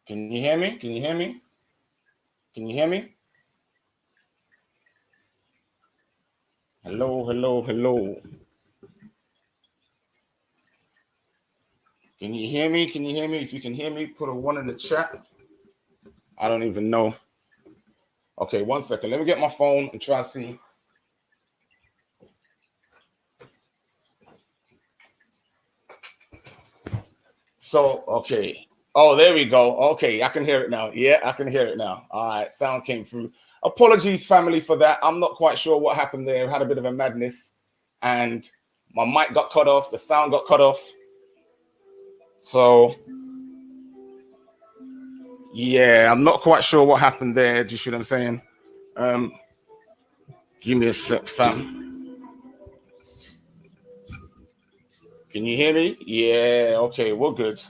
Can you hear me? Can you hear me? Can you hear me? Hello, hello, hello. Can you hear me? Can you hear me? If you can hear me, put a 1 in the chat. I don't even know. Okay, 1 second. Let me get my phone and try to see. So, okay. Oh, there we go. Okay, I can hear it now. Yeah, I can hear it now. All right, sound came through. Apologies, family, for that. I'm not quite sure what happened there. I had a bit of a madness, and my mic got cut off. The sound got cut off. So, yeah, I'm not quite sure what happened there. Do you see what I'm saying? Give me a sec, fam. Can you hear me? Yeah, okay, we're good.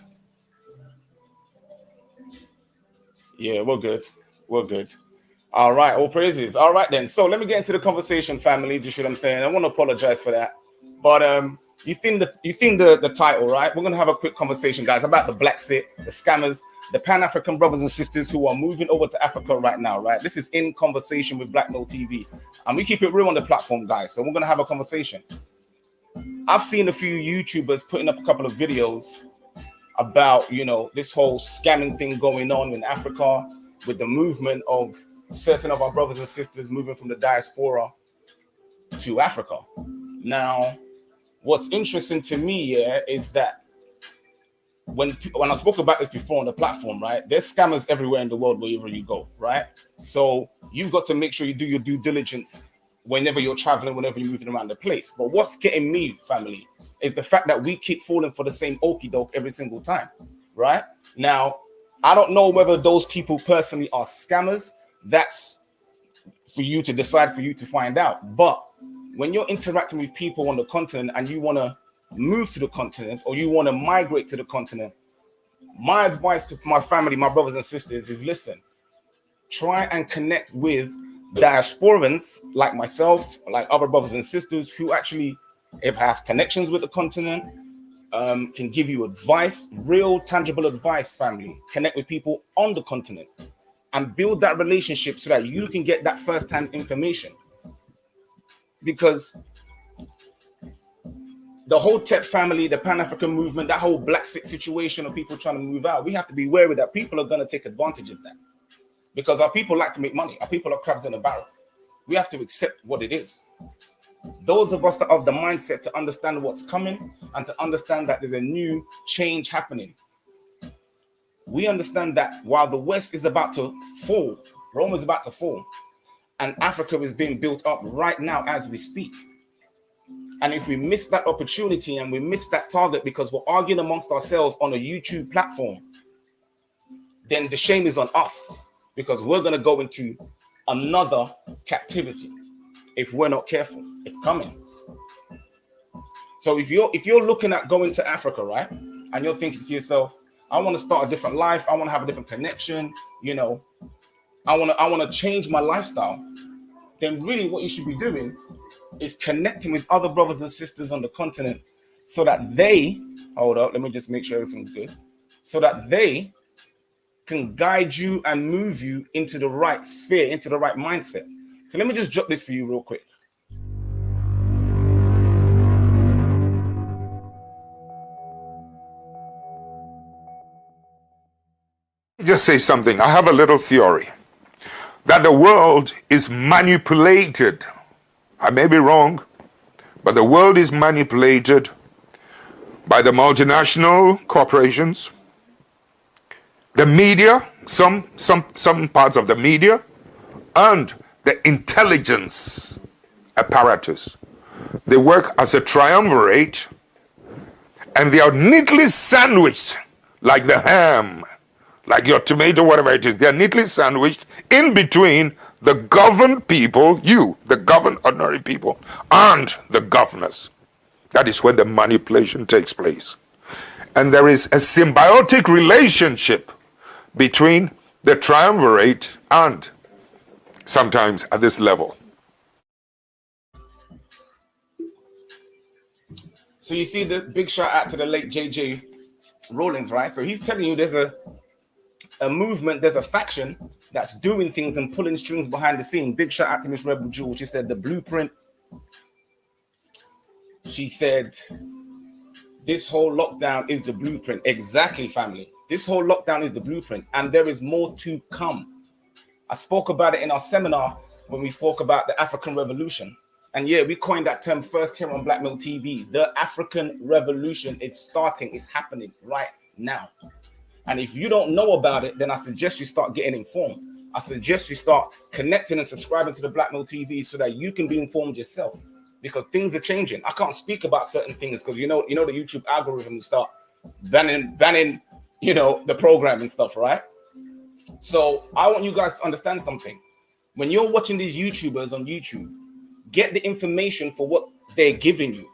Yeah, we're good. We're good. All right, all praises. All right then. So let me get into the conversation, family. Do you see what I'm saying? I want to apologize for that. But you think the title, right? We're gonna have a quick conversation, guys, about the Black Sit, the scammers, the Pan-African brothers and sisters who are moving over to Africa right now, right? This is In Conversation with Black No TV. And we keep it real on the platform, guys. So we're gonna have a conversation. I've seen a few YouTubers putting up a couple of videos about, you know, this whole scamming thing going on in Africa with the movement of certain of our brothers and sisters moving from the diaspora to Africa. Now, what's interesting to me, yeah, is that when I spoke about this before on the platform, right, there's scammers everywhere in the world wherever you go, right? So you've got to make sure you do your due diligence whenever you're traveling, whenever you're moving around the place. But what's getting me, family, is the fact that we keep falling for the same okie doke every single time, right? Now, I don't know whether those people personally are scammers. That's for you to decide, for you to find out. But when you're interacting with people on the continent and you want to move to the continent or you want to migrate to the continent, my advice to my family, my brothers and sisters, is listen, try and connect with diasporans like myself, like other brothers and sisters who actually have connections with the continent, can give you advice, real tangible advice, family. Connect with people on the continent and build that relationship so that you can get that first-hand information. Because the whole Tech family, the Pan-African movement, that whole Black Sit situation of people trying to move out, we have to be wary that people are going to take advantage of that. Because our people like to make money. Our people are crabs in a barrel. We have to accept what it is. Those of us that have the mindset to understand what's coming and to understand that there's a new change happening. We understand that while the West is about to fall, Rome is about to fall, and Africa is being built up right now as we speak. And if we miss that opportunity and we miss that target because we're arguing amongst ourselves on a YouTube platform, then the shame is on us, because we're going to go into another captivity if we're not careful. It's coming. So if you're looking at going to Africa, right, and you're thinking to yourself, I want to start a different life, I want to have a different connection, you know, I want to change my lifestyle, then really what you should be doing is connecting with other brothers and sisters on the continent so that they, hold up, let me just make sure everything's good, so that they can guide you and move you into the right sphere, into the right mindset. So let me just drop this for you real quick. Just say something. I have a little theory that the world is manipulated. I may be wrong, but the world is manipulated by the multinational corporations, the media, some parts of the media, and the intelligence apparatus. They work as a triumvirate, and they are neatly sandwiched like the ham, like your tomato, whatever it is. They're neatly sandwiched in between the governed people, you, the governed ordinary people, and the governors. That is where the manipulation takes place. And there is a symbiotic relationship between the triumvirate and, sometimes at this level. So you see the big shout out to the late JJ Rawlings, right? So he's telling you there's a a movement, there's a faction that's doing things and pulling strings behind the scene. Big shout out to Miss Rebel Jewel. She said the blueprint. She said this whole lockdown is the blueprint. Exactly, family. This whole lockdown is the blueprint, and there is more to come. I spoke about it in our seminar when we spoke about the African Revolution. And yeah, we coined that term first here on Black Milk TV. The African Revolution, it's starting, it's happening right now. And if you don't know about it, then I suggest you start getting informed. I suggest you start connecting and subscribing to the Black Milk TV so that you can be informed yourself, because things are changing. I can't speak about certain things because you know the YouTube algorithm will start banning the program and stuff, right? So I want you guys to understand something. When you're watching these YouTubers on YouTube, get the information for what they're giving you,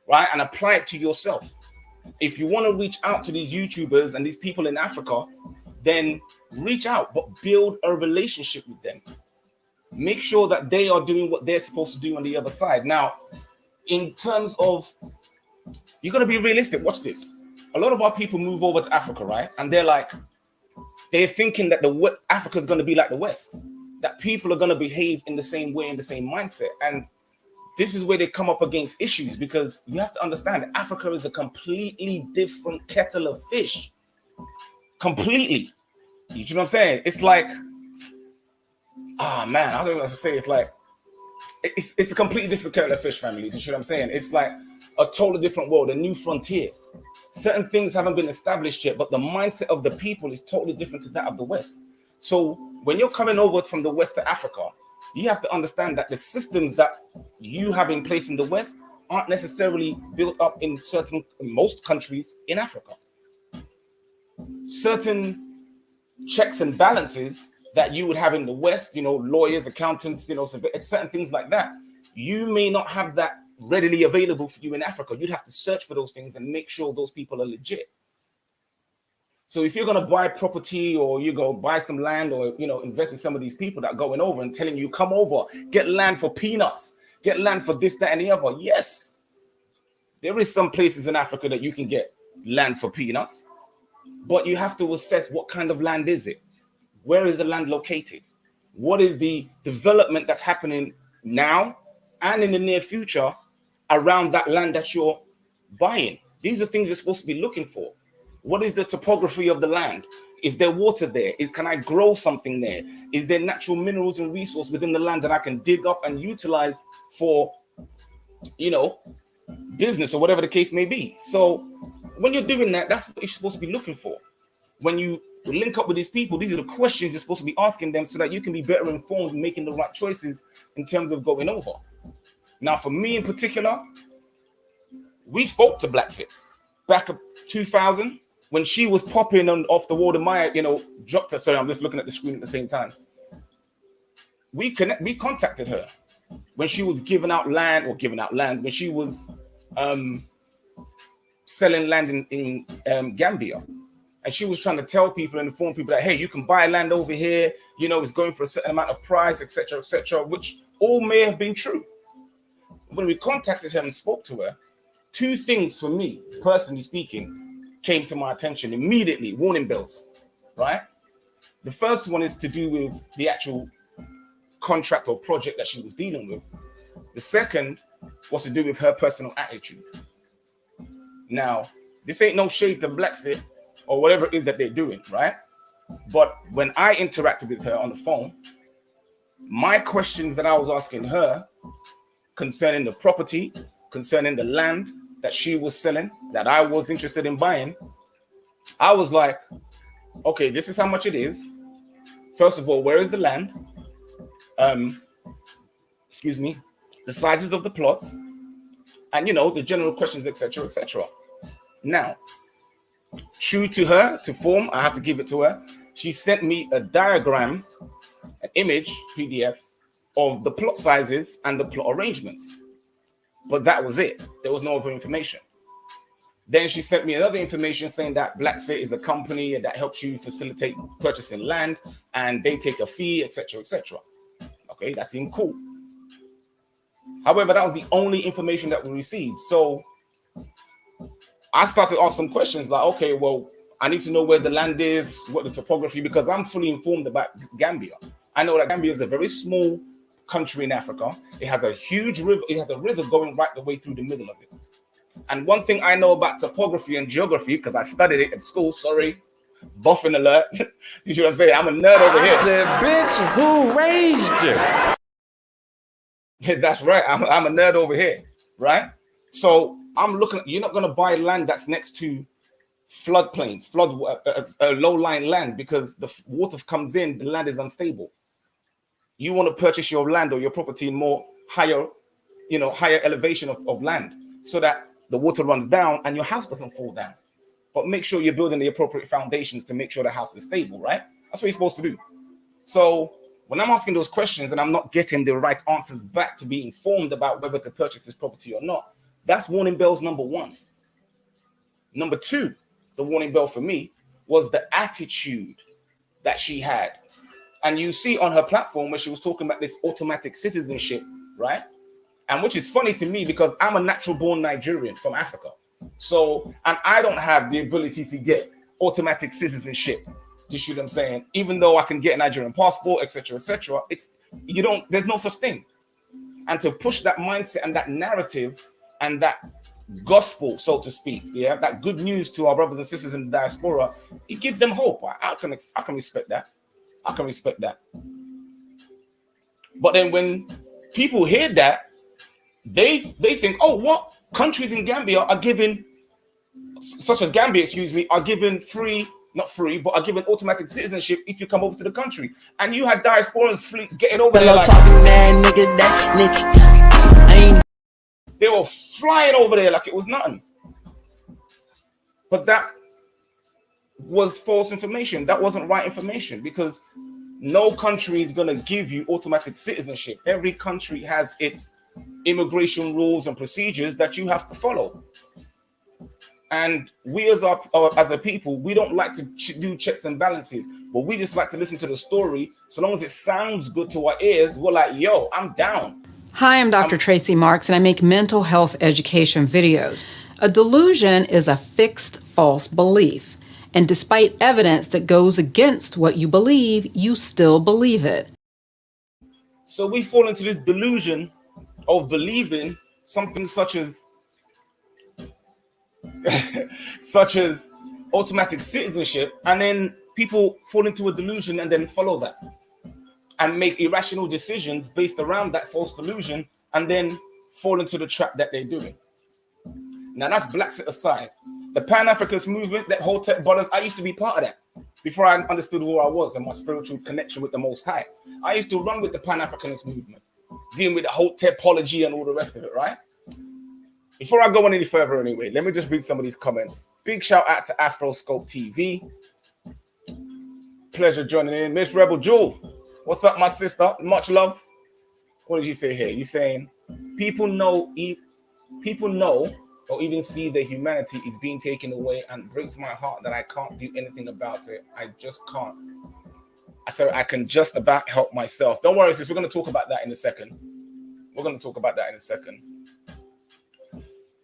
right? And apply it to yourself. If you want to reach out to these YouTubers and these people in Africa, then reach out, but build a relationship with them. Make sure that they are doing what they're supposed to do on the other side. Now, in terms of, you're going to be realistic. Watch this. A lot of our people move over to Africa, right? And they're thinking that Africa is going to be like the West, that people are going to behave in the same way, in the same mindset. And this is where they come up against issues, because you have to understand Africa is a completely different kettle of fish. Completely. You know what I'm saying? It's like, man, I don't know what to say. It's like, it's a completely different kettle of fish, family. You know what I'm saying? It's like a totally different world, a new frontier. Certain things haven't been established yet, but the mindset of the people is totally different to that of the West. So when you're coming over from the West to Africa, you have to understand that the systems that you have in place in the West aren't necessarily built up in most countries in Africa. Certain checks and balances that you would have in the West, lawyers, accountants, certain things like that, you may not have that readily available for you in Africa. You'd have to search for those things and make sure those people are legit. So if you're going to buy property, or you go buy some land, or invest in some of these people that are going over and telling you, come over, get land for peanuts, get land for this, that, and the other. Yes, there is some places in Africa that you can get land for peanuts, but you have to assess what kind of land is it? Where is the land located? What is the development that's happening now and in the near future around that land that you're buying? These are things you're supposed to be looking for. What is the topography of the land? Is there water there? Can I grow something there? Is there natural minerals and resources within the land that I can dig up and utilize for, business or whatever the case may be? So when you're doing that, that's what you're supposed to be looking for. When you link up with these people, these are the questions you're supposed to be asking them so that you can be better informed and making the right choices in terms of going over. Now, for me in particular, we spoke to Blacksit back in 2000 when she was popping off the wall of my, dropped her. Sorry, I'm just looking at the screen at the same time. We contacted her when she was giving out land, when she was selling land in Gambia. And she was trying to tell people and inform people that, hey, you can buy land over here, it's going for a certain amount of price, etc., which all may have been true. When we contacted her and spoke to her, two things for me, personally speaking, came to my attention immediately, warning bells, right? The first one is to do with the actual contract or project that she was dealing with. The second was to do with her personal attitude. Now, this ain't no shade to Blacksit or whatever it is that they're doing, right? But when I interacted with her on the phone, my questions that I was asking her concerning the property, concerning the land that she was selling, that I was interested in buying, I was like, okay, this is how much it is. First of all, where is the land? The sizes of the plots, and the general questions, etc. Now, true to her, to form, I have to give it to her. She sent me a diagram, an image, PDF, of the plot sizes and the plot arrangements. But that was it. There was no other information. Then she sent me another information saying that Blacksit is a company that helps you facilitate purchasing land, and they take a fee, etc. Okay, that seemed cool. However, that was the only information that we received. So I started to ask some questions like, okay, well, I need to know where the land is, what the topography, because I'm fully informed about Gambia. I know that Gambia is a very small country in Africa. It has a huge river. It has a river going right the way through the middle of it. And one thing I know about topography and geography, because I studied it at school, sorry, buffing alert. You see what I'm saying? I'm a nerd over here. I said, bitch, who raised you? That's right. I'm a nerd over here, right? So I'm looking, you're not going to buy land that's next to floodplains, low-lying land, because the water comes in, the land is unstable. You want to purchase your land or your property in more higher elevation of land, so that the water runs down and your house doesn't fall down. But make sure you're building the appropriate foundations to make sure the house is stable, right? That's what you're supposed to do. So when I'm asking those questions and I'm not getting the right answers back to be informed about whether to purchase this property or not, that's warning bells number one. Number two, the warning bell for me was the attitude that she had. And you see on her platform where she was talking about this automatic citizenship, right? And which is funny to me because I'm a natural born Nigerian from Africa. So, and I don't have the ability to get automatic citizenship. Do you see what I'm saying? Even though I can get a Nigerian passport, etc., it's, there's no such thing. And to push that mindset and that narrative and that gospel, so to speak, yeah, that good news to our brothers and sisters in the diaspora, it gives them hope. I can respect that. I can respect that. But then when people hear that, they think, oh, what? Countries in Gambia are giving, such as Gambia, are given not free, but are given automatic citizenship if you come over to the country. And you had diasporans getting over there like, talking that nigga, that snitch. They were flying over there like it was nothing. But that was false information. That wasn't right information, because no country is going to give you automatic citizenship. Every country has its immigration rules and procedures that you have to follow. And we as a people, we don't like to do checks and balances, but we just like to listen to the story. So long as it sounds good to our ears, we're like, yo, I'm down. Hi, I'm Dr. Tracy Marks, and I make mental health education videos. A delusion is a fixed false belief. And despite evidence that goes against what you believe, you still believe it. So we fall into this delusion of believing something such as automatic citizenship, and then people fall into a delusion and then follow that and make irrational decisions based around that false delusion, and then fall into the trap that they're doing. Now that's black set aside. The Pan-Africanist movement, that whole tech brothers, I used to be part of that before I understood who I was and my spiritual connection with the Most High. I used to run with the Pan-Africanist movement, dealing with the whole topology and all the rest of it, right? Before I go on any further anyway, let me just read some of these comments. Big shout out to Afroscope TV. Pleasure joining in. Miss Rebel Jewel, what's up, my sister? Much love. What did you say here? You saying people know or even see that humanity is being taken away, and breaks my heart that I can't do anything about it. I just can't. I said I can just about help myself. Don't worry, sis. We're going to talk about that in a second.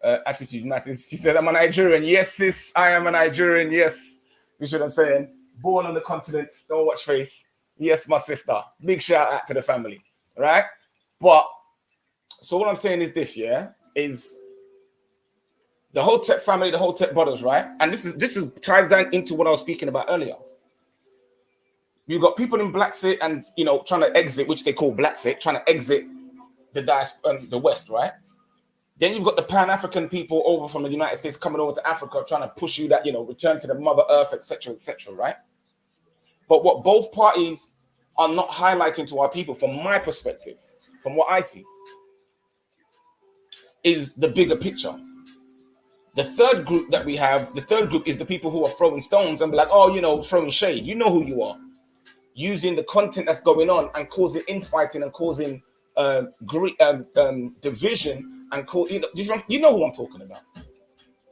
Attitude matters. She said, I'm a Nigerian. Yes, sis, I am a Nigerian. Yes. You see what I'm saying? Born on the continent. Don't watch face. Yes, my sister. Big shout out to the family. Right? But, so what I'm saying is this, yeah, is the whole tech family, the whole tech brothers, right? And this is ties into what I was speaking about earlier. You've got people in Black Sit and, trying to exit, which they call Black Sit, trying to exit the West, right? Then you've got the Pan-African people over from the United States coming over to Africa, trying to push you that, return to the Mother Earth, etc., right? But what both parties are not highlighting to our people, from my perspective, from what I see, is the bigger picture. The third group that we have, is the people who are throwing stones and be like, oh, throwing shade. You know who you are. Using the content that's going on and causing infighting and causing division. And you know who I'm talking about.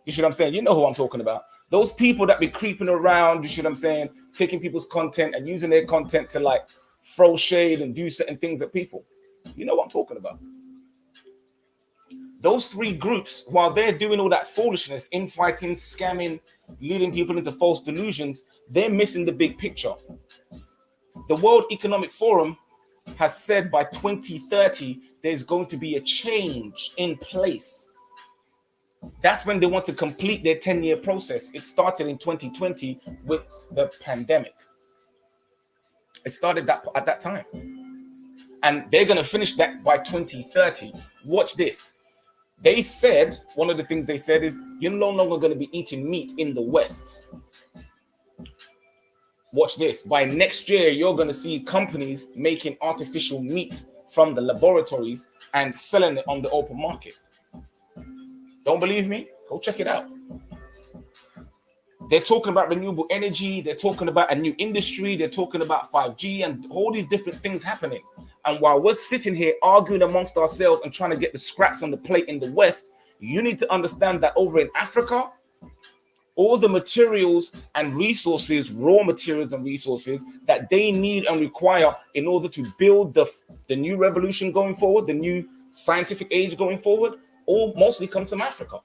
You see what I'm saying? You know who I'm talking about. Those people that be creeping around, you see what I'm saying, taking people's content and using their content to like throw shade and do certain things at people. You know what I'm talking about. Those three groups, while they're doing all that foolishness, infighting, scamming, leading people into false delusions, they're missing the big picture. The World Economic Forum has said by 2030, there's going to be a change in place. That's when they want to complete their 10-year process. It started in 2020 with the pandemic. It started at that time. And they're going to finish that by 2030. Watch this. They said, one of the things they said is, you're no longer going to be eating meat in the West. Watch this. By next year, you're going to see companies making artificial meat from the laboratories and selling it on the open market. Don't believe me? Go check it out. They're talking about renewable energy. They're talking about a new industry. They're talking about 5G and all these different things happening. And while we're sitting here arguing amongst ourselves and trying to get the scraps on the plate in the West, you need to understand that over in Africa, all the materials and resources, raw materials and resources that they need and require in order to build the new revolution going forward, the new scientific age going forward, all mostly comes from Africa.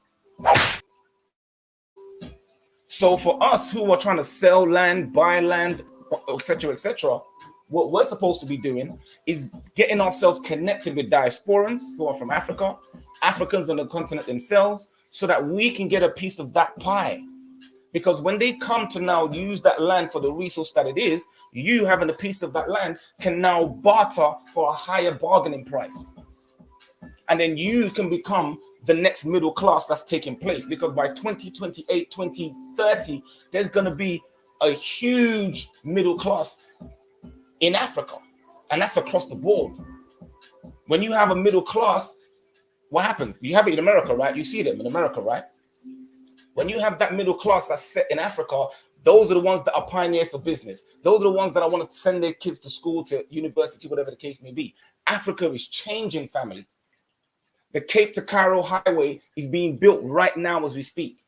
So for us who are trying to sell land, buy land, etc., what we're supposed to be doing is getting ourselves connected with diasporans who are from Africa, Africans on the continent themselves, so that we can get a piece of that pie. Because when they come to now use that land for the resource that it is, you having a piece of that land can now barter for a higher bargaining price. And then you can become the next middle class that's taking place. Because by 2028, 2030, there's going to be a huge middle class in Africa. And that's across the board. When you have a middle class, what happens? You have it in America, right? You see them in America, right? When you have that middle class that's set in Africa, those are the ones that are pioneers for business. Those are the ones that I want to send their kids to school, to university, whatever the case may be. Africa is changing, family. The Cape to Cairo highway is being built right now as we speak.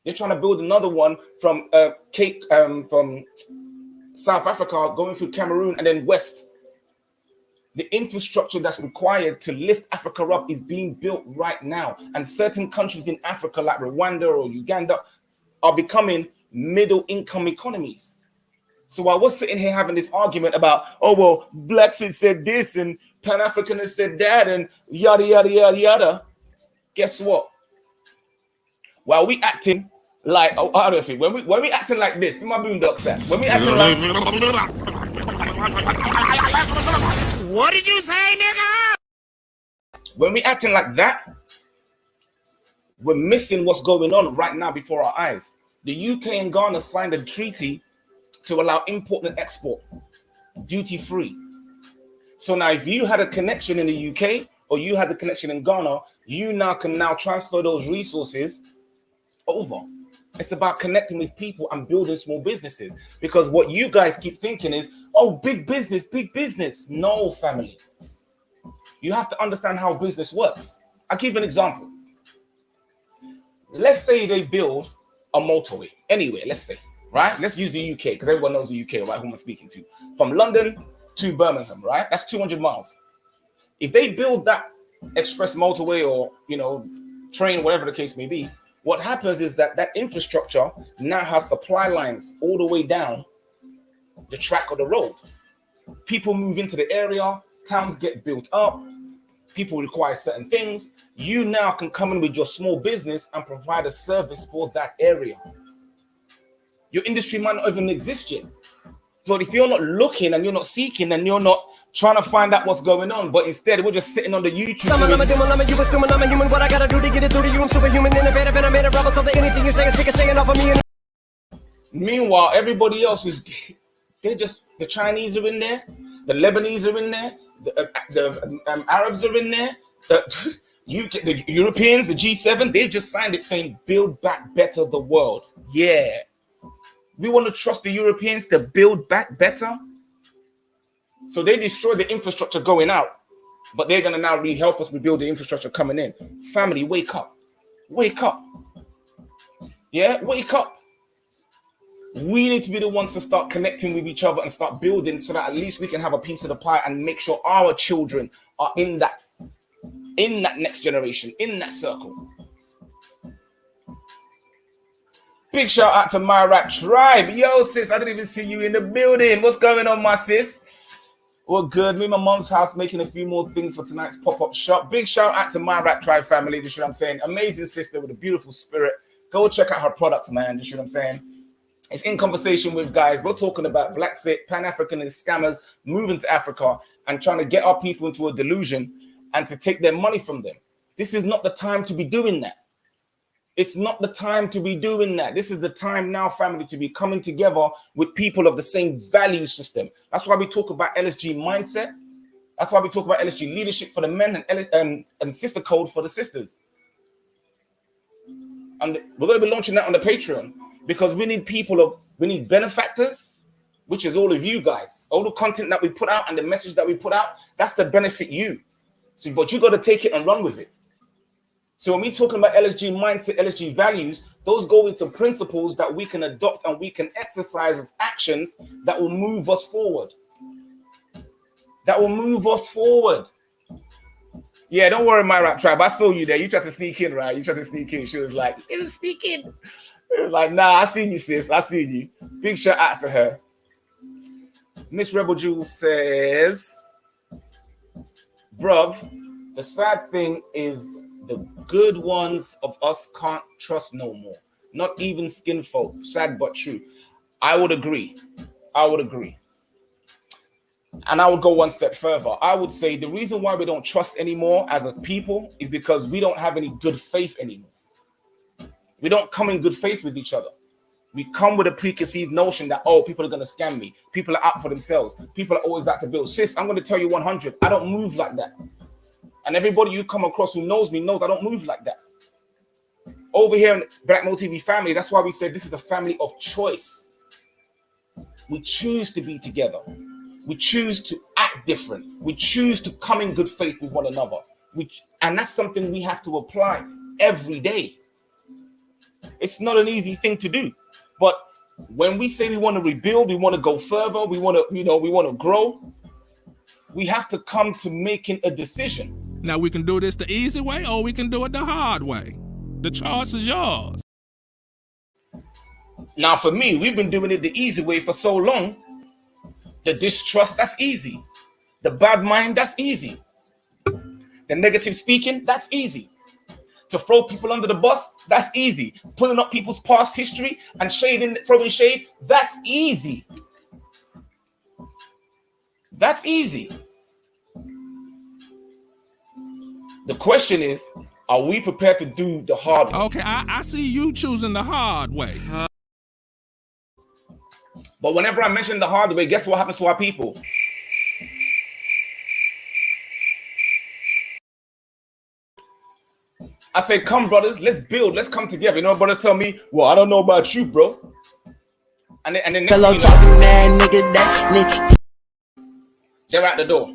They're trying to build another one from from South Africa, going through Cameroon and then west. The infrastructure that's required to lift Africa up is being built right now. And certain countries in Africa, like Rwanda or Uganda, are becoming middle-income economies. So while we're sitting here having this argument about, oh, well, blacks said this and Pan-Africanists said that and yada, yada, yada, yada, guess what? While we acting like, oh, how do I say, when we acting like this, where my boondocks at? When we acting like... What did you say, nigga? When we acting like that, we're missing what's going on right now before our eyes. The UK and Ghana signed a treaty to allow import and export duty-free. So now if you had a connection in the UK or you had a connection in Ghana, you now can transfer those resources over. It's about connecting with people and building small businesses. Because what you guys keep thinking is, oh, big business, big business. No, family. You have to understand how business works. I'll give you an example. Let's say they build a motorway anywhere, let's say, right? Let's use the UK because everyone knows the UK, right? Who I'm speaking to. From London to Birmingham, right? That's 200 miles. If they build that express motorway or, train, whatever the case may be, what happens is that infrastructure now has supply lines all the way down the track of the road. People move into the area, towns get built up, people require certain things. You now can come in with your small business and provide a service for that area. Your industry might not even exist yet. But if you're not looking and you're not seeking and you're not trying to find out what's going on, but instead we're just sitting on the YouTube. You assuming I'm a human. What I gotta do to get it through to you? I'm superhuman, innovative, and I made a rubber so that anything you say is sick of saying off of me. Meanwhile, everybody else the Chinese are in there, the Lebanese are in there, the Arabs are in there, the Europeans, the G7, they just signed it saying, build back better the world. Yeah. We want to trust the Europeans to build back better. So they destroy the infrastructure going out, but they're going to now help us rebuild the infrastructure coming in. Family, wake up. Wake up. Yeah, wake up. We need to be the ones to start connecting with each other and start building so that at least we can have a piece of the pie and make sure our children are in that next generation, in that circle. Big shout out to my rap tribe. Yo, sis, I didn't even see you in the building. What's going on, my sis? Well, good. Me and my mom's house making a few more things for tonight's pop-up shop. Big shout out to my rap tribe family. You know what I'm saying? Amazing sister with a beautiful spirit. Go check out her products, man. You know what I'm saying? It's in conversation with guys. We're talking about black sick, Pan-Africanist scammers moving to Africa and trying to get our people into a delusion and to take their money from them. This is not the time to be doing that. It's not the time to be doing that. This is the time now, family, to be coming together with people of the same value system. That's why we talk about LSG mindset. That's why we talk about LSG leadership for the men and sister code for the sisters. And we're going to be launching that on the Patreon because we need benefactors, which is all of you guys. All the content that we put out and the message that we put out, that's to benefit you. So, but you got to take it and run with it. So when we're talking about LSG mindset, LSG values, those go into principles that we can adopt and we can exercise as actions that will move us forward. That will move us forward. Yeah, don't worry, my rap tribe. I saw you there. You tried to sneak in, right? You tried to sneak in. She was like, it was sneaking. It was like, nah, I seen you, sis. I seen you. Big shout out to her. Miss Rebel Jules says, bruv, the sad thing is the good ones of us can't trust no more. Not even skin folk. Sad but true. I would agree. And I would go one step further. I would say the reason why we don't trust anymore as a people is because we don't have any good faith anymore. We don't come in good faith with each other. We come with a preconceived notion that, oh, people are going to scam me. People are out for themselves. People are always out to build. Sis, I'm going to tell you 100. I don't move like that. And everybody you come across who knows me knows I don't move like that. Over here in Black Mo TV family, that's why we said this is a family of choice. We choose to be together. We choose to act different. We choose to come in good faith with one another. And that's something we have to apply every day. It's not an easy thing to do. But when we say we want to rebuild, we want to go further, we want to grow, we have to come to making a decision. Now we can do this the easy way or we can do it the hard way. The choice is yours. Now for me, we've been doing it the easy way for so long. The distrust, that's easy. The bad mind, that's easy. The negative speaking, that's easy. To throw people under the bus, that's easy. Pulling up people's past history and throwing shade, that's easy. That's easy. The question is, are we prepared to do the hard way? Okay, I see you choosing the hard way. But whenever I mention the hard way, guess what happens to our people? I say, come, brothers, let's build, let's come together. You know, brothers tell me, well, I don't know about you, bro. And then next Hello, thing you talking that nigga, that snitch. they're out the door.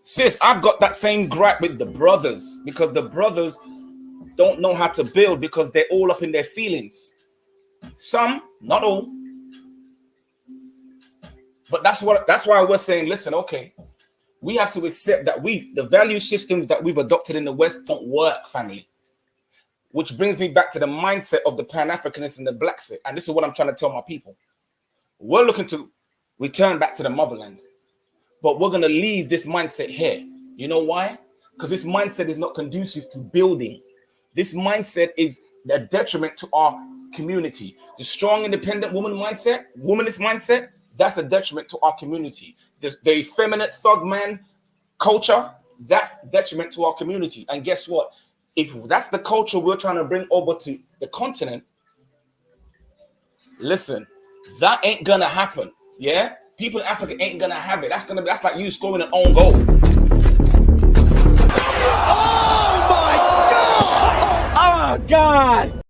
Sis, I've got that same gripe with the brothers because the brothers don't know how to build because they're all up in their feelings. Some, not all. But that's why we're saying, listen, okay, we have to accept that the value systems that we've adopted in the West don't work, family. Which brings me back to the mindset of the Pan-Africanists and the Black set. And this is what I'm trying to tell my people. We're looking to return back to the motherland. But we're going to leave this mindset here. You know why? Because this mindset is not conducive to building. This mindset is a detriment to our community. The strong, independent womanist mindset, that's a detriment to our community. The effeminate thug man culture, that's detriment to our community. And guess what? If that's the culture we're trying to bring over to the continent, listen, that ain't going to happen. Yeah? People in Africa ain't gonna have it. That's like you scoring an own goal. Oh my God!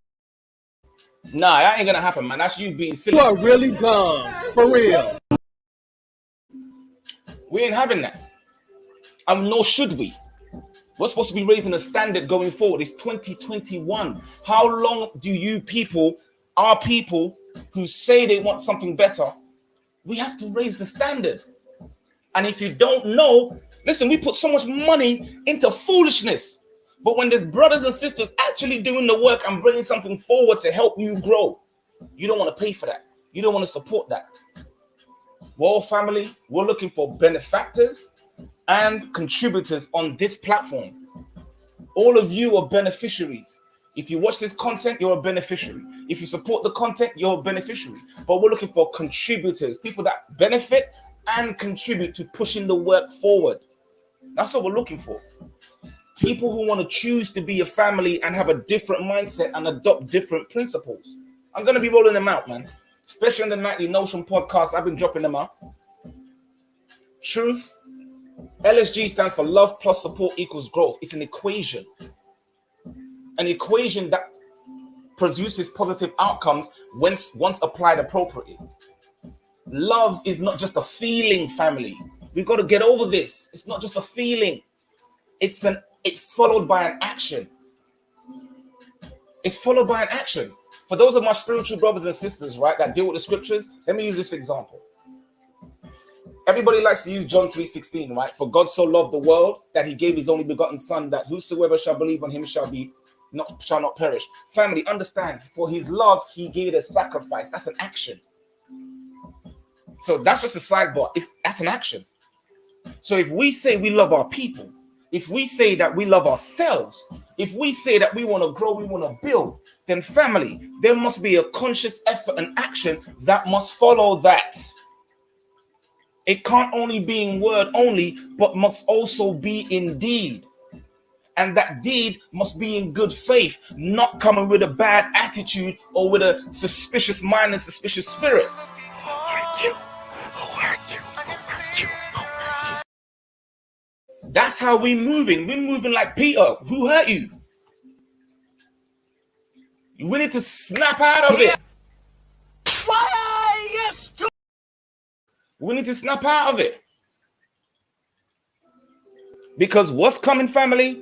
Nah, that ain't gonna happen, man. That's you being silly. You are really dumb, for real. We ain't having that. And nor should we. We're supposed to be raising a standard going forward. It's 2021. How long do you people, our people who say they want something better, we have to raise the standard. And if you don't know, listen, we put so much money into foolishness. But when there's brothers and sisters actually doing the work and bringing something forward to help you grow, you don't want to pay for that. You don't want to support that. Well, family, we're looking for benefactors and contributors on this platform. All of you are beneficiaries. If you watch this content, you're a beneficiary. If you support the content, you're a beneficiary. But we're looking for contributors, people that benefit and contribute to pushing the work forward. That's what we're looking for. People who want to choose to be a family and have a different mindset and adopt different principles. I'm going to be rolling them out, man. Especially in the Nightly Notion podcast, I've been dropping them out. Truth. LSG stands for love plus support equals growth. It's an equation. An equation that produces positive outcomes once applied appropriately. Love is not just a feeling, family. We've got to get over this. It's not just a feeling. It's followed by an action. It's followed by an action. For those of my spiritual brothers and sisters, right, that deal with the scriptures, let me use this example. Everybody likes to use John 3:16, right? For God so loved the world that he gave his only begotten son, that whosoever shall believe on him shall not perish. Family, understand, for his love, he gave a sacrifice. That's an action. So that's just a sidebar. That's an action. So if we say we love our people, if we say that we love ourselves, if we say that we want to grow, we want to build, then family, there must be a conscious effort and action that must follow that. It can't only be in word only, but must also be in deed. And that deed must be in good faith, not coming with a bad attitude or with a suspicious mind and suspicious spirit. That's how we're moving. We're moving like Peter. Who hurt you? We need to snap out of it. Why are you stupid? We need to snap out of it. Because what's coming, family?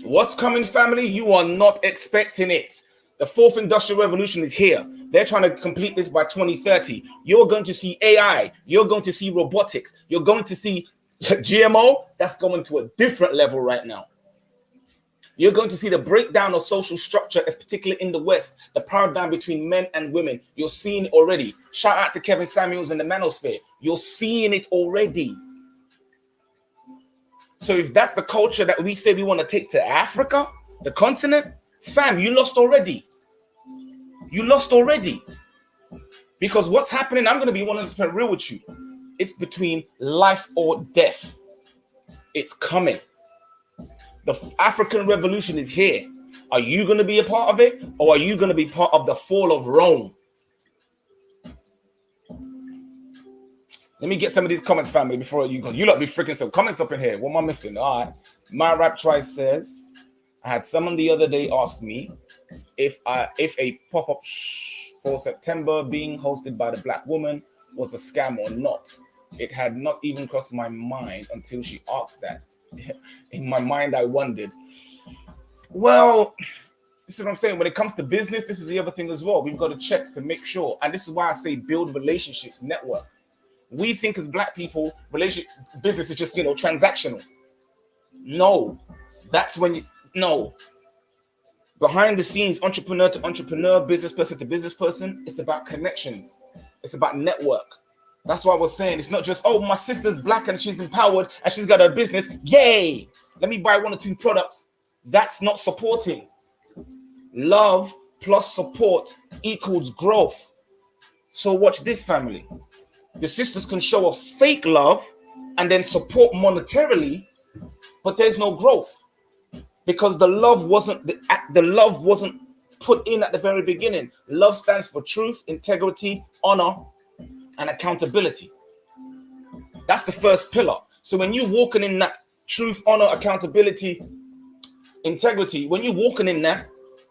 What's coming, family? You are not expecting it. The fourth industrial revolution is here. They're trying to complete this by 2030. You're going to see AI. You're going to see robotics. You're going to see GMO. That's going to a different level right now. You're going to see the breakdown of social structure, particularly in the West, the paradigm between men and women. You're seeing it already. Shout out to Kevin Samuels and the Manosphere. You're seeing it already. So if that's the culture that we say we want to take to Africa, the continent, fam, you lost already. You lost already. Because what's happening, I'm going to be 100% real with you. It's between life or death. It's coming. The African revolution is here. Are you going to be a part of it? Or are you going to be part of the fall of Rome? Let me get some of these comments, family, before you go. You lot be freaking some comments up in here. What am I missing? All right. My rap twice says, I had someone the other day ask me if a pop-up for September being hosted by the black woman was a scam or not. It had not even crossed my mind until she asked that. In my mind, I wondered. Well, this is what I'm saying. When it comes to business, this is the other thing as well. We've got to check to make sure. And this is why I say build relationships, network. We think as black people, business is just, transactional. No, that's when no. Behind the scenes, entrepreneur to entrepreneur, business person to business person, it's about connections. It's about network. That's why I was saying it's not just, oh, my sister's black and she's empowered and she's got her business. Yay! Let me buy 1 or 2 products. That's not supporting. Love plus support equals growth. So watch this, family. The sisters can show a fake love and then support monetarily, but there's no growth because the love wasn't put in at the very beginning. Love stands for truth, integrity, honor, and accountability. That's the first pillar. So when you're walking in that truth, honor, accountability, integrity, when you're walking in that,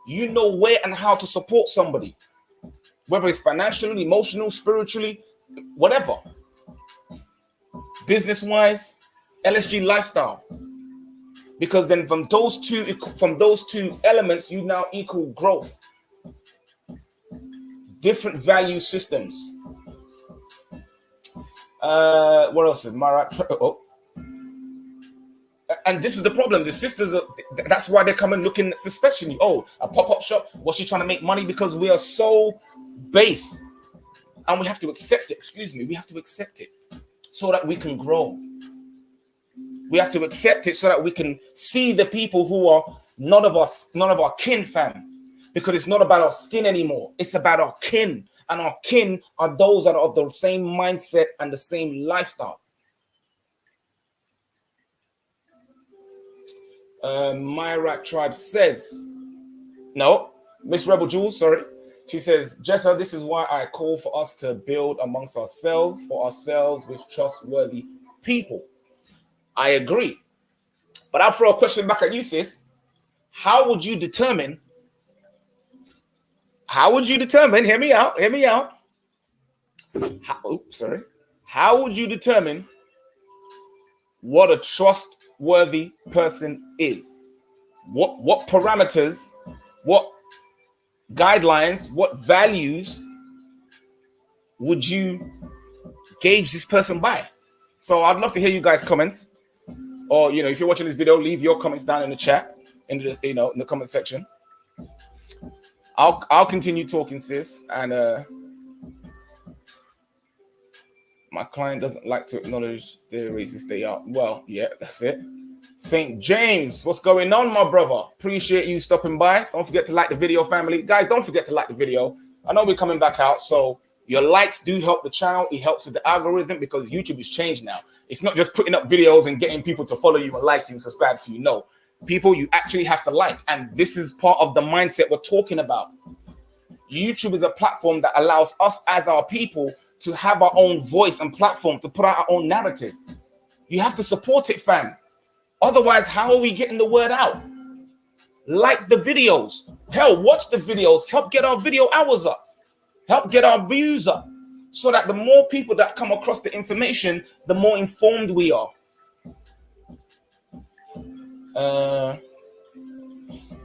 you know where and how to support somebody, whether it's financially, emotional, spiritually, whatever, business-wise, LSG lifestyle. Because then from those two elements, you now equal growth. Different value systems. What else is Marat? Oh. And this is the problem. The sisters, that's why they're coming looking suspiciously. Oh, a pop-up shop. Was she trying to make money? Because we are so base. And we have to accept it. Excuse me. We have to accept it so that we can grow. We have to accept it so that we can see the people who are none of our kin, fam. Because it's not about our skin anymore. It's about our kin. And our kin are those that are of the same mindset and the same lifestyle. My Rap Tribe says, no, Miss Rebel Jules, sorry. She says, Jessa, this is why I call for us to build amongst ourselves, for ourselves with trustworthy people. I agree. But I'll throw a question back at you, sis. How would you determine, hear me out. How would you determine what a trustworthy person is? What parameters, what guidelines, what values would you gauge this person by? So I'd love to hear you guys' comments, or if you're watching this video, leave your comments down in the chat, in the comment section. I'll continue talking, sis, and my client doesn't like to acknowledge the racist they are. Well, yeah, that's it. St. James, what's going on, my brother? Appreciate you stopping by. Don't forget to like the video, family. Guys, don't forget to like the video. I know we're coming back out, so your likes do help the channel. It helps with the algorithm because YouTube has changed now. It's not just putting up videos and getting people to follow you and like you and subscribe to you. No, people, you actually have to like. And this is part of the mindset we're talking about. YouTube is a platform that allows us as our people to have our own voice and platform, to put out our own narrative. You have to support it, fam. Otherwise, how are we getting the word out? Like the videos. Hell, watch the videos. Help get our video hours up. Help get our views up. So that the more people that come across the information, the more informed we are.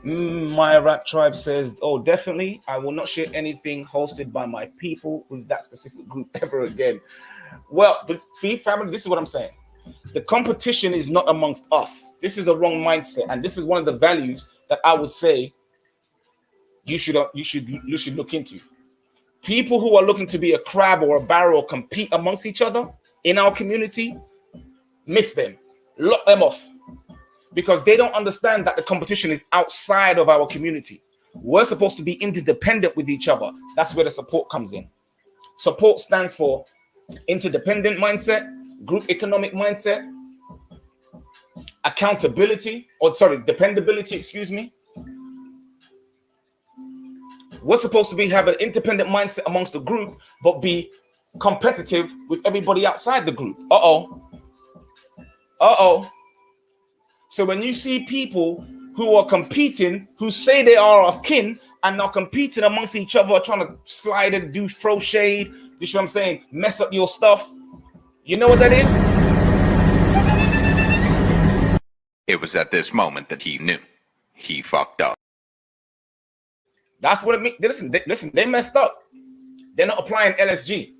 My Rap Tribe says, oh, definitely. I will not share anything hosted by my people with that specific group ever again. Well, but see, family, this is what I'm saying. The competition is not amongst us. This is a wrong mindset. And this is one of the values that I would say you should look into. People who are looking to be a crab or a barrel or compete amongst each other in our community, miss them. Lock them off. Because they don't understand that the competition is outside of our community. We're supposed to be interdependent with each other. That's where the support comes in. Support stands for interdependent mindset, group economic mindset, dependability, excuse me. We're supposed to have an independent mindset amongst the group, but be competitive with everybody outside the group. So when you see people who are competing, who say they are of kin, and are competing amongst each other, trying to slide and throw shade, you know what I'm saying, mess up your stuff, you know what that is? It was at this moment that he knew. He fucked up. That's what it means. Listen, they messed up. They're not applying LSG.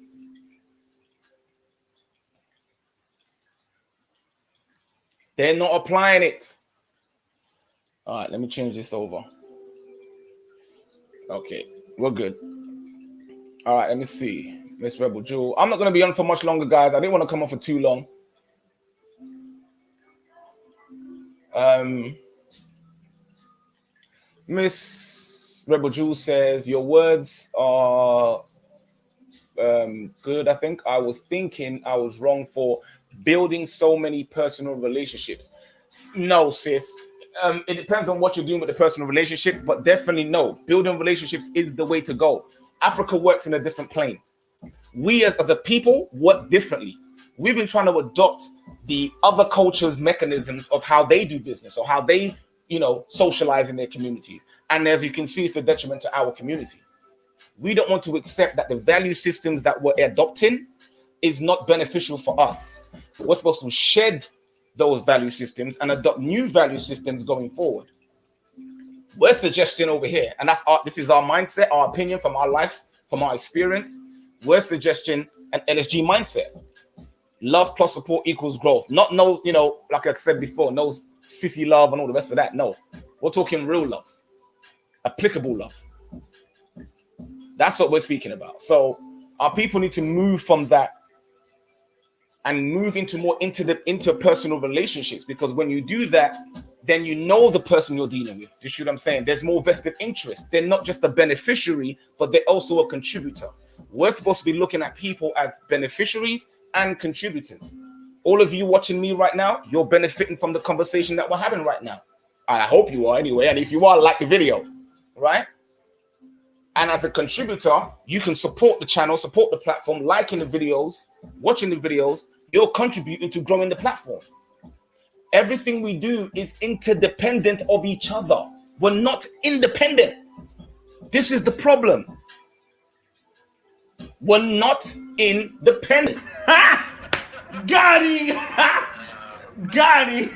They're not applying it. All right, let me change this over. Okay, we're good. All right, let me see. Miss Rebel Jewel. I'm not going to be on for much longer, guys. I didn't want to come on for too long. Miss Rebel Jewel says, your words are good. I think I was thinking I was wrong for building so many personal relationships. No, sis. It depends on what you're doing with the personal relationships, but definitely no. Building relationships is the way to go. Africa works in a different plane. We as a people work differently. We've been trying to adopt the other cultures' mechanisms of how they do business or how they, socialize in their communities. And as you can see, it's a detriment to our community. We don't want to accept that the value systems that we're adopting is not beneficial for us. We're supposed to shed those value systems and adopt new value systems going forward. We're suggesting over here, and this is our mindset, our opinion from our life, from our experience. We're suggesting an LSG mindset. Love plus support equals growth. Not no, like I said before, no sissy love and all the rest of that. No, we're talking real love, applicable love. That's what we're speaking about. So our people need to move from that and move into more interpersonal relationships, because when you do that, then you know the person you're dealing with. You see what I'm saying? There's more vested interest. They're not just a beneficiary, but they're also a contributor. We're supposed to be looking at people as beneficiaries and contributors. All of you watching me right now, you're benefiting from the conversation that we're having right now. I hope you are anyway. And if you are, like the video, right? And as a contributor, you can support the channel, support the platform, liking the videos, watching the videos. You're contributing to growing the platform. Everything we do is interdependent of each other. We're not independent. This is the problem. We're not independent. Got him! Got him!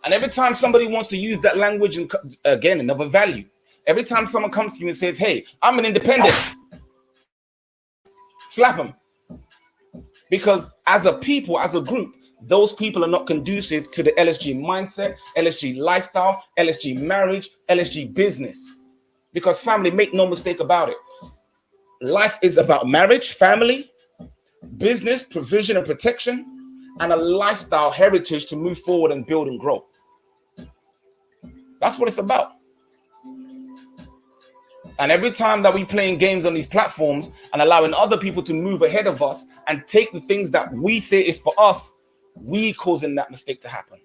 And every time somebody wants to use that language, and again, another value. Every time someone comes to you and says, hey, I'm an independent, slap them. Because as a people, as a group, those people are not conducive to the LSG mindset, LSG lifestyle, LSG marriage, LSG business. Because family, make no mistake about it. Life is about marriage, family, business, provision and protection, and a lifestyle heritage to move forward and build and grow. That's what it's about. And every time that we playing games on these platforms and allowing other people to move ahead of us and take the things that we say is for us, we causing that mistake to happen.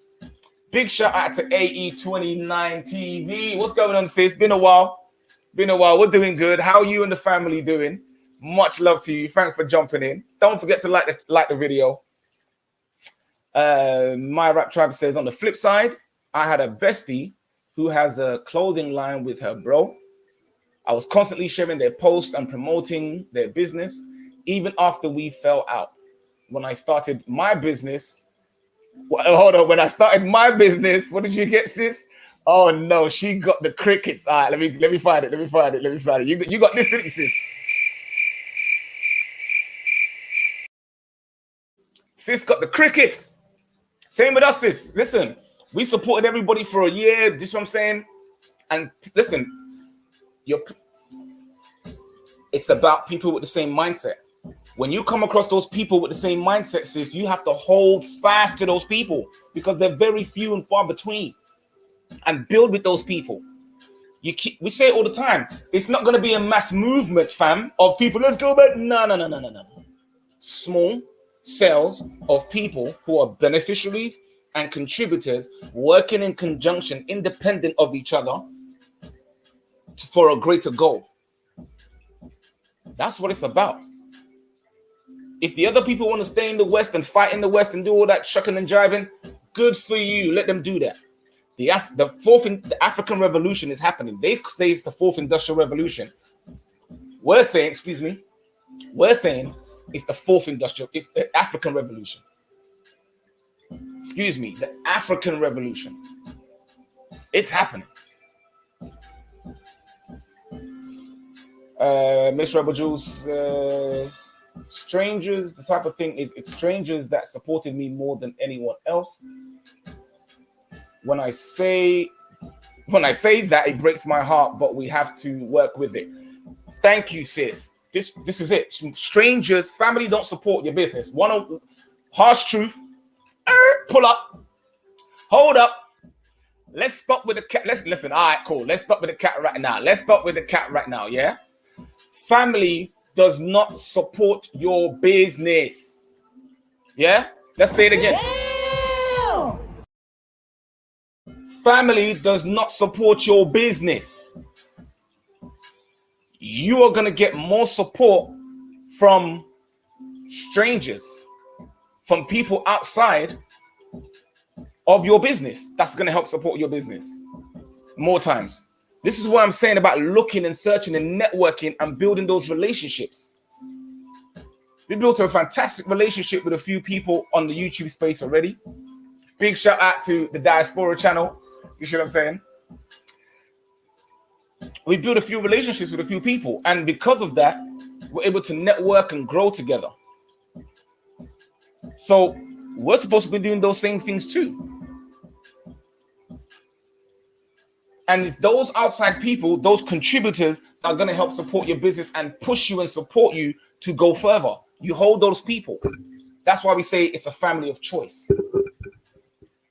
Big shout out to AE29 TV. What's going on, sis? Been a while. We're doing good. How are you and the family doing? Much love to you. Thanks for jumping in. Don't forget to like the video. My Rap Tribe says, on the flip side, I had a bestie who has a clothing line with her bro. I was constantly sharing their posts and promoting their business, even after we fell out. When I started my business, when I started my business, what did you get, sis? Oh no, she got the crickets. All right, let me find it. You got this, didn't you, sis? Sis got the crickets. Same with us, sis. Listen, we supported everybody for a year. This is what I'm saying. And listen, it's about people with the same mindset. When you come across those people with the same mindset, sis, you have to hold fast to those people because they're very few and far between. And build with those people. We say it all the time. It's not going to be a mass movement, fam, of people. Let's go back. No. Small cells of people who are beneficiaries and contributors working in conjunction, independent of each other, for a greater goal. That's what it's about. If the other people want to stay in the West and fight in the West and do all that shucking and jiving, good for you. Let them do that. The African Revolution is happening. They say it's the fourth industrial revolution. We're saying it's the it's the African Revolution. The African Revolution. It's happening. Miss Rebel Jules, strangers, the type of thing is, it's strangers that supported me more than anyone else. When I say that, it breaks my heart, but we have to work with it. Thank you, sis. This is it. Strangers, family don't support your business. Harsh truth. Pull up. Hold up. Let's stop with the cat. Listen. All right, cool. Let's stop with the cat right now. Yeah. Family does not support your business. Yeah. Let's say it again. Family does not support your business. You are going to get more support from strangers, from people outside of your business. That's going to help support your business more times. This is what I'm saying about looking and searching and networking and building those relationships. We built a fantastic relationship with a few people on the YouTube space already. Big shout out to the Diaspora channel. You see what I'm saying? We built a few relationships with a few people. And because of that, We're able to network and grow together. So we're supposed to be doing those same things too. And it's those outside people, those contributors, that are going to help support your business and push you and support you to go further. You hold those people. That's why we say it's a family of choice.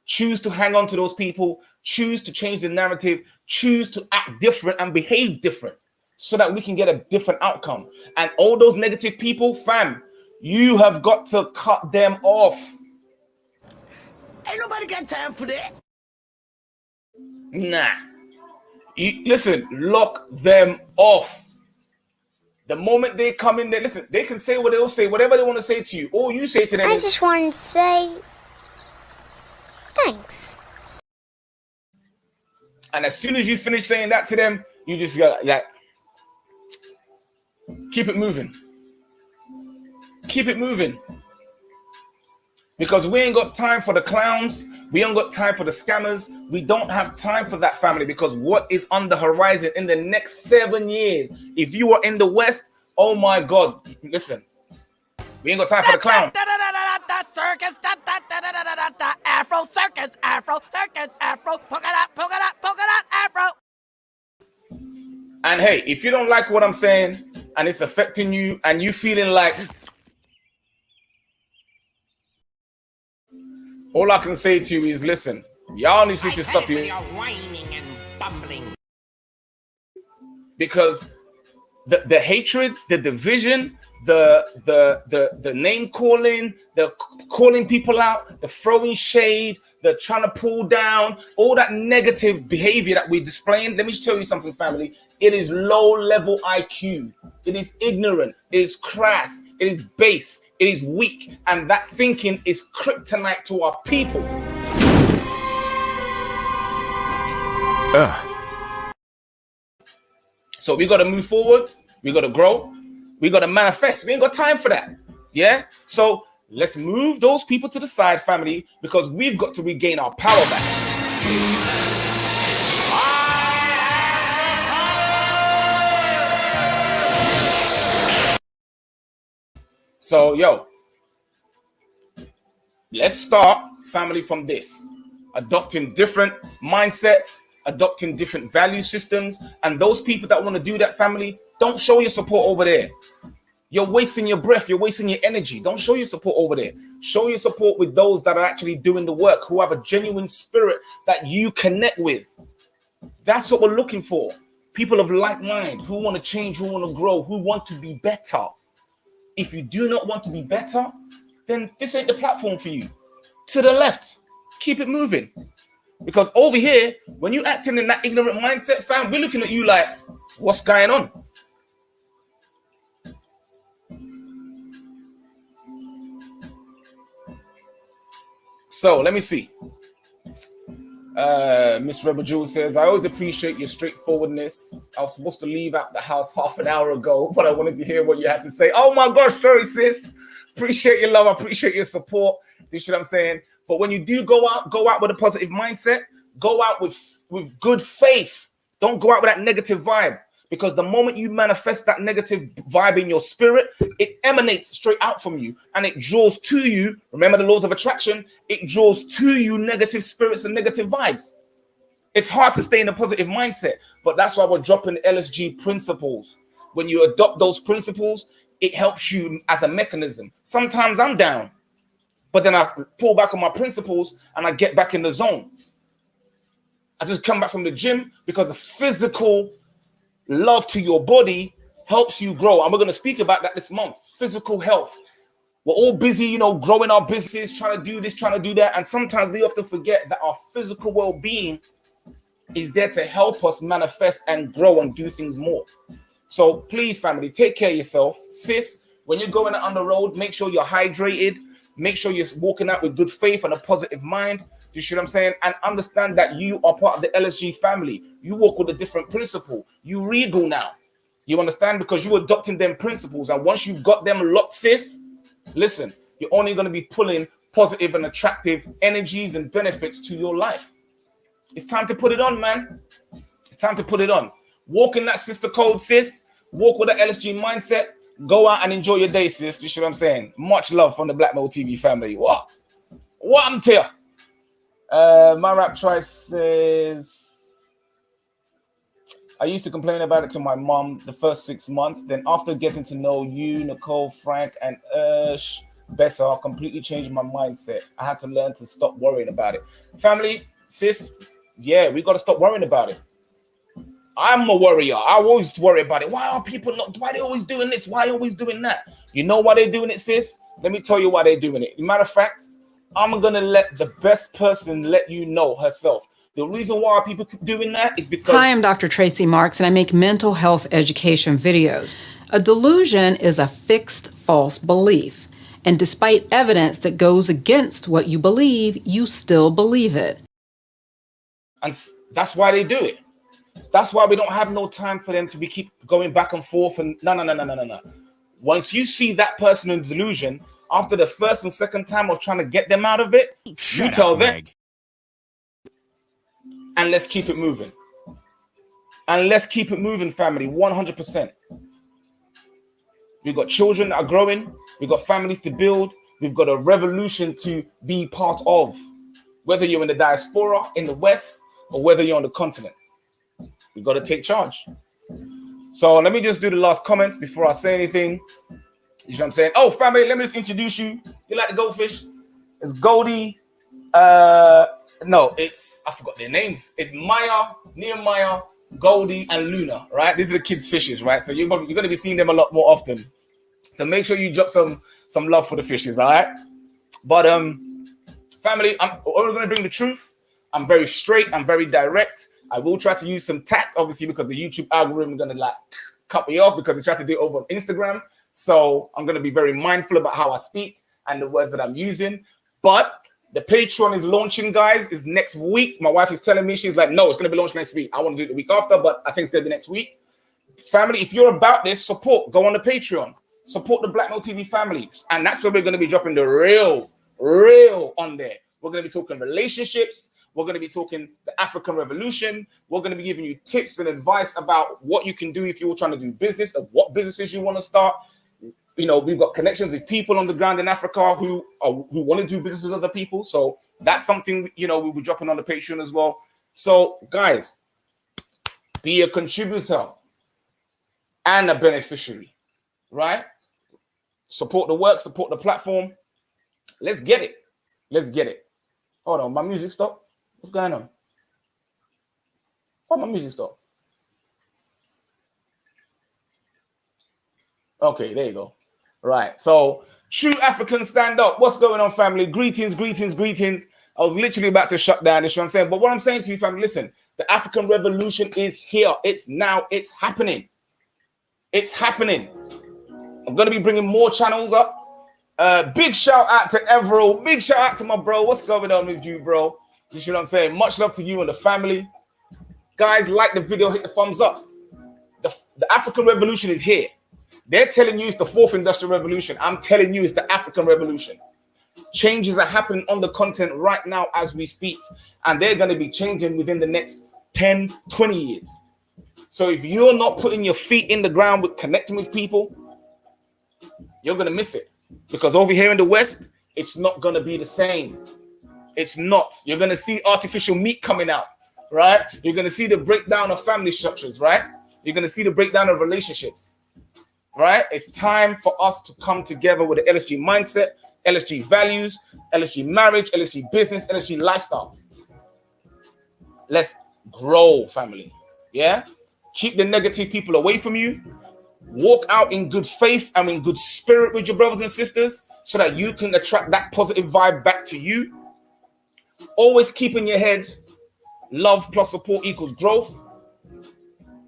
Choose to hang on to those people. Choose to change the narrative. Choose to act different and behave different so that we can get a different outcome. And all those negative people, fam, you have got to cut them off. Ain't nobody got time for that. Nah. Listen, lock them off. The moment they come in there, listen, they can say what they'll say, whatever they want to say to you. All you say to them is, I just want to say thanks. And as soon as you finish saying that to them, you just got like, keep it moving. Keep it moving. Because we ain't got time for the clowns. We ain't got time for the scammers. We don't have time for that, family, because what is on the horizon in the next 7 years? If you are in the West, oh my God, listen, we ain't got time for the clown. Circus, Afro circus, Afro circus, Afro, polka dot, Afro. And hey, if you don't like what I'm saying and it's affecting you and you feeling like, all I can say to you is, listen, y'all need to stop your whining and bumbling. Because the hatred, the division, the name calling, the calling people out, the throwing shade, the trying to pull down, all that negative behavior that we're displaying. Let me tell you something, family. It is low level IQ. It is ignorant. It is crass. It is base. It is weak. And that thinking is kryptonite to our people. So we got to move forward. We got to grow. We got to manifest. We ain't got time for that. Yeah? So let's move those people to the side, family, because we've got to regain our power back. So, yo, let's start, family, from this. Adopting different mindsets, adopting different value systems. And those people that want to do that, family, don't show your support over there. You're wasting your breath. You're wasting your energy. Don't show your support over there. Show your support with those that are actually doing the work, who have a genuine spirit that you connect with. That's what we're looking for. People of like mind, who want to change, who want to grow, who want to be better. If you do not want to be better, then this ain't the platform for you. To the left, keep it moving. Because over here, when you're acting in that ignorant mindset, fam, we're looking at you like, what's going on? So let me see. Miss Rebel Jewel says, I always appreciate your straightforwardness. I was supposed to leave out the house half an hour ago, but I wanted to hear what you had to say. Oh my gosh, sorry, sis. Appreciate your love. I appreciate your support. You see what I'm saying? But when you do go out with a positive mindset. Go out with good faith. Don't go out with that negative vibe. Because the moment you manifest that negative vibe in your spirit, it emanates straight out from you and it draws to you. Remember the laws of attraction? It draws to you negative spirits and negative vibes. It's hard to stay in a positive mindset, but that's why we're dropping LSG principles. When you adopt those principles, it helps you as a mechanism. Sometimes I'm down, but then I pull back on my principles and I get back in the zone. I just come back from the gym because the physical love to your body helps you grow. And we're going to speak about that this month. Physical health. We're all busy, growing our businesses, trying to do this, trying to do that. And sometimes we often forget that our physical well-being is there to help us manifest and grow and do things more. So please, family, take care of yourself. Sis, when you're going out on the road, make sure you're hydrated. Make sure you're walking out with good faith and a positive mind. Do you see what I'm saying? And understand that you are part of the LSG family. You walk with a different principle. You regal now. You understand? Because you're adopting them principles. And once you got them locked, sis, listen, you're only going to be pulling positive and attractive energies and benefits to your life. It's time to put it on, man. It's time to put it on. Walk in that sister code, sis. Walk with the LSG mindset. Go out and enjoy your day, sis. You see what I'm saying? Much love from the Black Mo TV family. What I'm telling you. My rap try says, I used to complain about it to my mom the first 6 months. Then after getting to know you, Nicole, Frank, and Ursh better, I completely changed my mindset. I had to learn to stop worrying about it. Family, sis, yeah, we got to stop worrying about it. I'm a worrier. I always worry about it. Why are people not? Why are they always doing this? Why are they always doing that? You know why they're doing it, sis? Let me tell you why they're doing it. Matter of fact, I'm going to let the best person let you know herself. The reason why people keep doing that is because... Hi, I'm Dr. Tracy Marks, and I make mental health education videos. A delusion is a fixed false belief. And despite evidence that goes against what you believe, you still believe it. And that's why they do it. That's why we don't have no time for them to be keep going back and forth. And no. Once you see that person in delusion, after the first and second time of trying to get them out of it, you tell them, and let's keep it moving. And let's keep it moving, family, 100%. We've got children that are growing. We've got families to build. We've got a revolution to be part of, whether you're in the diaspora, in the West, or whether you're on the continent. We've got to take charge. So let me just do the last comments before I say anything. You know what I'm saying? Oh, family, let me just introduce you. You like the goldfish? It's Goldie. No, I forgot their names. It's Maya, Nehemiah, Goldie, and Luna, right? These are the kids' fishes, right? So you're going to be seeing them a lot more often. So make sure you drop some love for the fishes, all right? But family, I'm only going to bring the truth. I'm very straight. I'm very direct. I will try to use some tact, obviously, because the YouTube algorithm is going to cut me off because they try to do it over on Instagram. So I'm going to be very mindful about how I speak and the words that I'm using. But the Patreon is launching, guys, is next week. My wife is telling me, she's like, no, it's going to be launched next week. I want to do it the week after, but I think it's going to be next week. Family, if you're about this, support. Go on the Patreon. Support the Black Mo TV families. And that's where we're going to be dropping the real on there. We're going to be talking relationships. We're going to be talking the African Revolution. We're going to be giving you tips and advice about what you can do if you're trying to do business, of what businesses you want to start. You know, we've got connections with people on the ground in Africa who want to do business with other people. So that's something, you know, we'll be dropping on the Patreon as well. So, guys, be a contributor and a beneficiary, right? Support the work, support the platform. Let's get it. Let's get it. Hold on, my music stopped. What's going on? Why my music stopped? Okay, there you go. Right. So, true African stand up. What's going on, family? Greetings. I was literally about to shut down this, you know what I'm saying? But what I'm saying to you, family, listen, the African Revolution is here. It's now. It's happening. It's happening. I'm going to be bringing more channels up. Big shout out to Everell. Big shout out to my bro. What's going on with you, bro? You see what I'm saying? Much love to you and the family. Guys, like the video, hit the thumbs up. The African Revolution is here. They're telling you it's the fourth industrial revolution. I'm telling you it's the African Revolution. Changes are happening on the continent right now as we speak. And they're going to be changing within the next 10, 20 years. So if you're not putting your feet in the ground with connecting with people, you're going to miss it. Because over here in the West, it's not going to be the same. It's not. You're going to see artificial meat coming out, right? You're going to see the breakdown of family structures, right? You're going to see the breakdown of relationships, right? It's time for us to come together with the LSG mindset, LSG values, LSG marriage, LSG business, LSG lifestyle. Let's grow, family. Yeah? Keep the negative people away from you. Walk out in good faith and in good spirit with your brothers and sisters so that you can attract that positive vibe back to you. Always keep in your head, love plus support equals growth.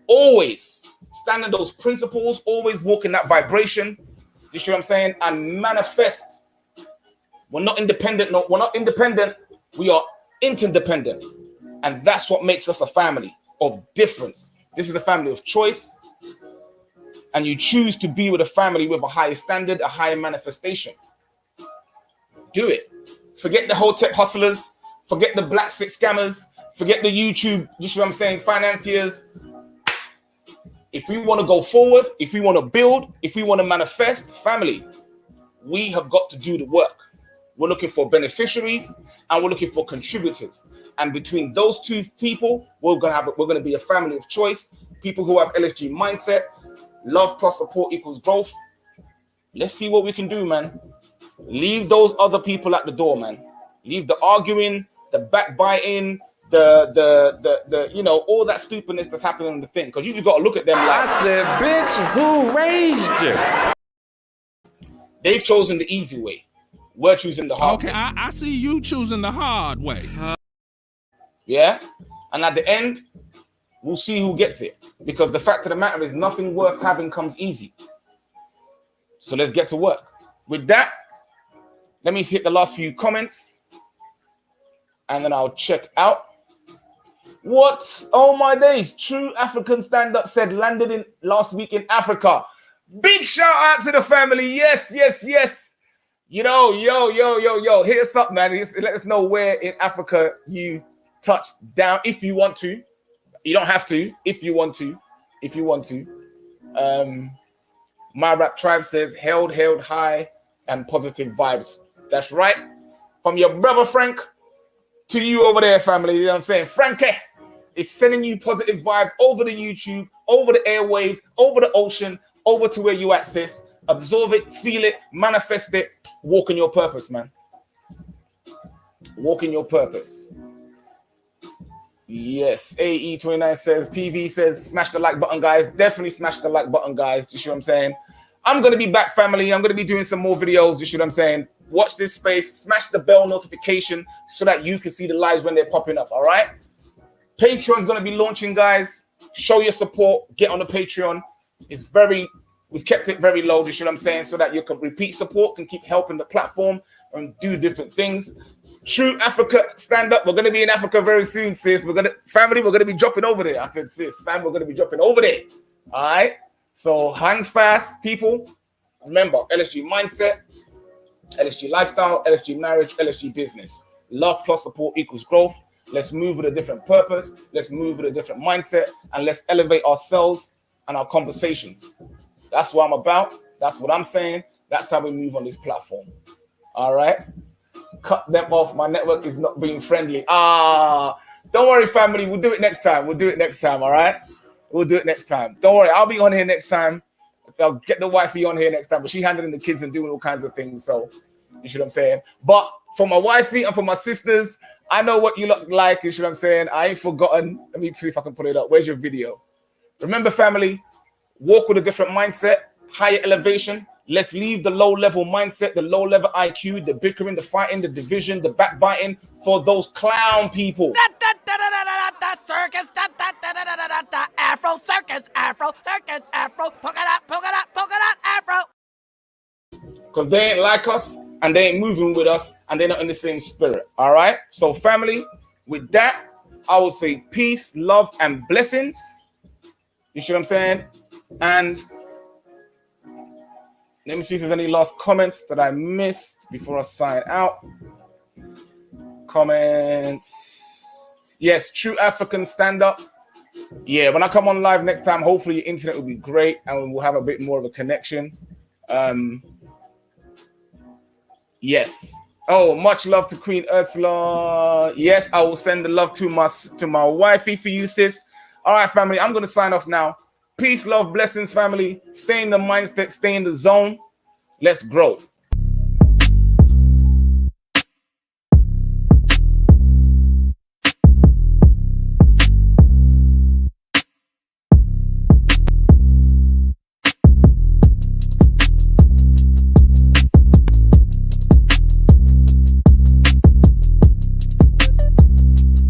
Always stand in those principles. Always walk in that vibration. You see what I'm saying? And manifest. We're not independent. No, we're not independent. We are interdependent. And that's what makes us a family of difference. This is a family of choice. And you choose to be with a family with a higher standard, a higher manifestation. Do it. Forget the whole tech hustlers. Forget the black six scammers. Forget the YouTube, you see what I'm saying, financiers. If we want to go forward, if we want to build, if we want to manifest, family, we have got to do the work. We're looking for beneficiaries and we're looking for contributors. And between those two people, we're gonna be a family of choice. People who have LSG mindset, love plus support equals growth. Let's see what we can do, man. Leave those other people at the door, man. Leave the arguing, the backbiting, the you know, all that stupidness that's happening in the thing. Because you just got to look at them like, I said, bitch, who raised you? They've chosen the easy way. We're choosing the hard way. Okay, I see you choosing the hard way. Yeah? And at the end, we'll see who gets it. Because the fact of the matter is nothing worth having comes easy. So let's get to work. With that, let me hit the last few comments. And then I'll check out. What? Oh my days. True African stand-up said landed in last week in Africa. Big shout out to the family. Yes, yes, yes. You know, yo. Here's something, man. Let us know where in Africa you touched down if you want to. You don't have to, if you want to. If you want to. My Rap Tribe says held high and positive vibes. That's right. From your brother Frank to you over there, family. You know what I'm saying? Frankie is sending you positive vibes over the YouTube, over the airwaves, over the ocean, over to where you access. Absorb it, feel it, manifest it. Walk in your purpose, man. Walk in your purpose. Yes. AE29 says, TV says, smash the like button, guys. Definitely smash the like button, guys. You see what I'm saying? I'm going to be back, family. I'm going to be doing some more videos. You see what I'm saying? Watch this space. Smash the bell notification so that you can see the lives when they're popping up, all right? Patreon's going to be launching, guys. Show your support. Get on the Patreon. We've kept it very low, you see what I'm saying? So that you can repeat support, can keep helping the platform and do different things. True Africa stand up. We're going to be in Africa very soon, sis. We're going to be dropping over there. I said, sis, fam, we're going to be dropping over there. All right. So hang fast, people. Remember, LSG mindset, LSG lifestyle, LSG marriage, LSG business. Love plus support equals growth. Let's move with a different purpose. Let's move with a different mindset, and let's elevate ourselves and our conversations. That's what I'm about. That's what I'm saying. That's how we move on this platform. All right. Cut them off. My network is not being friendly. Don't worry, family. We'll do it next time. All right. We'll do it next time. Don't worry. I'll be on here next time. I'll get the wifey on here next time. But she's handling the kids and doing all kinds of things. So you see what I'm saying? But for my wifey and for my sisters, I know what you look like. You see what I'm saying? I ain't forgotten. Let me see if I can put it up. Where's your video? Remember, family, walk with a different mindset, higher elevation. Let's leave the low-level mindset, the low-level IQ, the bickering, the fighting, the division, the backbiting for those clown people. Circus, Afro circus, Afro circus, Afro, polka dot, Afro. Because they ain't like us, and they ain't moving with us, and they're not in the same spirit, all right? So, family, with that, I will say peace, love, and blessings. You see what I'm saying? And let me see if there's any last comments that I missed before I sign out. Comments. Yes, True African stand-up. Yeah, when I come on live next time, hopefully your internet will be great and we'll have a bit more of a connection. Yes. Oh, much love to Queen Ursula. Yes, I will send the love to my wifey for you, sis. All right, family, I'm going to sign off now. Peace, love, blessings, family. Stay in the mindset, stay in the zone. Let's grow.